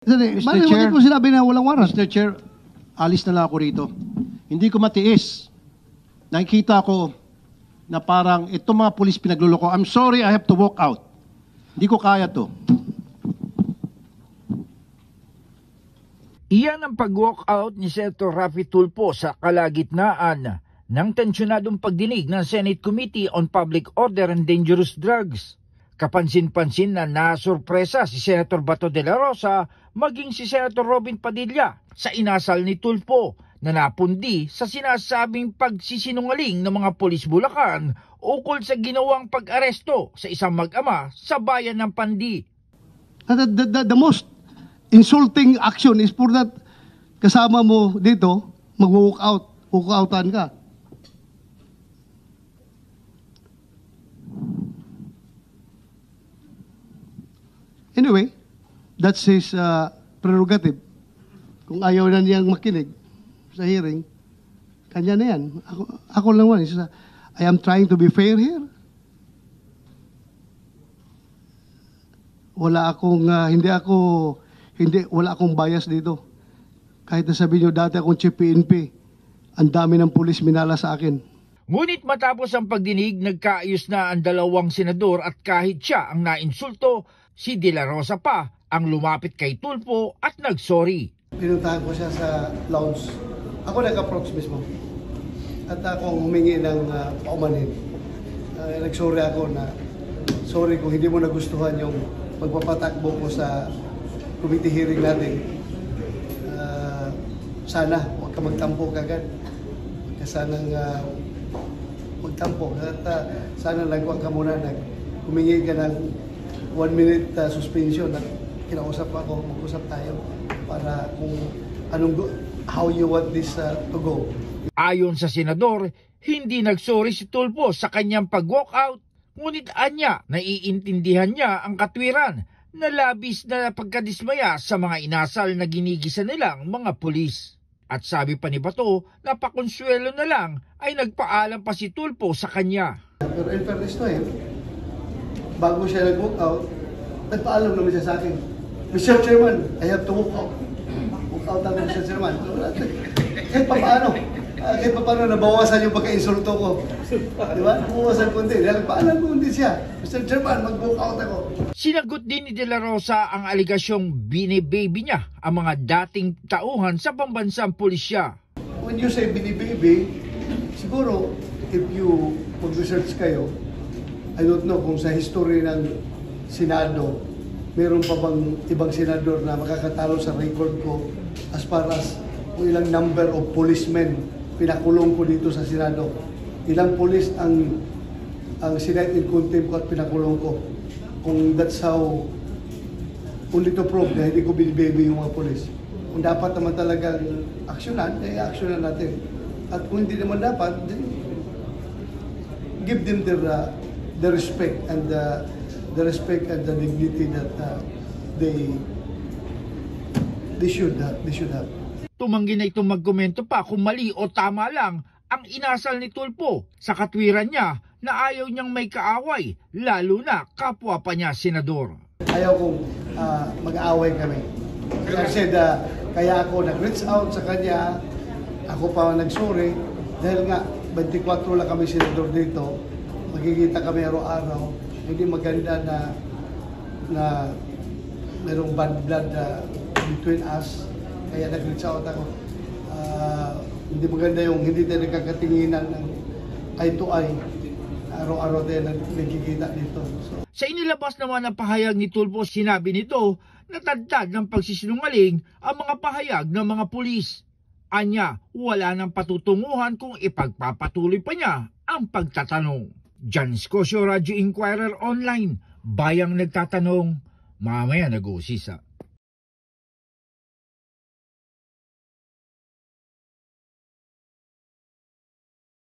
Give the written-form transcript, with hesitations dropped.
Bakit mo sinabi na walang warrant? Mr. Chair, alis na lang ako rito. Hindi ko matiis. Nakikita ko na parang itong mga pulis pinagluloko. I'm sorry, I have to walk out. Hindi ko kaya to. Iyan ang pag-walk-out ni Senator Raffy Tulfo sa kalagitnaan ng tensyonadong pagdinig ng Senate Committee on Public Order and Dangerous Drugs. Kapansin-pansin na nasurpresa si Senator Bato de la Rosa maging si Senator Robin Padilla sa inasal ni Tulfo na napundi sa sinasabing pagsisinungaling ng mga pulis Bulacan ukol sa ginawang pag-aresto sa isang mag-ama sa bayan ng Pandi. The most insulting action is for that kasama mo dito, mag-walk out, walk-outan ka. Anyway, that's his prerogative. Kung ayaw na niyang makinig sa hearing, kanya na yan. Ako lang man. I am trying to be fair here. Wala akong bias dito. Kahit na sabihin nyo, dati akong chief PNP, ang dami ng pulis minala sa akin. Ngunit matapos ang pagdinig, nagkaayos na ang dalawang senador at kahit siya ang nainsulto, si De La Rosa pa ang lumapit kay Tulfo at nagsorry. Pinuntahan ko siya sa lounge. Ako nag-approach mismo. At akong humingi ng paumanhin. Nagsorry ako na, sorry kung hindi mo nagustuhan yung pagpapatakbo ko sa committee hearing natin. Sana huwag ka magtampo kagad. Huwag ka sanang magtampo. At sana lang huwag ka muna humingi ka ng 1 minute suspension at kinausap ako, mag-usap tayo para kung how you want this to go. Ayon sa senador, hindi nagsorry si Tulfo sa kanyang pag-walkout, ngunit anya naiintindihan niya ang katwiran na labis na pagkadismaya sa mga inasal na ginigisa nilang mga pulis. At sabi pa ni Bato na pakonsuelo na lang ay nagpaalam pa si Tulfo sa kanya. Pero in fairness to him, bago siya nag-walk out, nagpaalam naman siya sa akin. Mr. Chairman, I have to walk out. Walk out ako, Mr. Chairman. Kahit pa paano nabawasan yung pagka-insulto ko. Di ba? Nabawasan ko hindi. Dahil paalam ko hindi siya. Mr. Chairman, mag-walk out ako. Sinagot din ni De La Rosa ang aligasyong binibaby niya ang mga dating tauhan sa pambansang pulisya. When you say binibaby, siguro if you mag-research kayo, I don't know kung sa history ng Senado, meron pa bang ibang senador na makakatalo sa record ko as far as kung ilang number of policemen pinakulong ko dito sa Senado. Ilang police ang sinite in contempt ko at pinakulong ko. Kung that's how, only to prove na hindi ko binibaby yung mga police. Kung dapat naman talagang aksyonan, eh aksyonan natin. At kung hindi naman dapat, then give them the respect and the respect and the dignity that they should have. Tumanggi na itong magkomento pa kung mali o tama lang ang inasal ni Tulfo sa katwiran niya na ayaw niyang may kaaway, lalo na kapwa pa niya senador. Ayaw kong mag-aaway kami. I said, kaya ako nag-reach out sa kanya, ako pa nag-sorry, dahil nga 24 lang kami senador dito, magkikita kami araw-araw, hindi maganda na merong bad blood between us. Kaya nag-reach out ako. Hindi maganda yung hindi tayo nagkakatinginan ng eye to eye. Araw-araw tayo nagkikita dito. Sa inilabas naman ng pahayag ni Tulfo, sinabi nito na tadtad ng pagsisinungaling ang mga pahayag ng mga pulis. Anya, wala nang patutunguhan kung ipagpapatuloy pa niya ang pagtatanong. Jan Scosio, Radio Inquirer Online, bayang nagtatanong, mamaya nag-uusisa.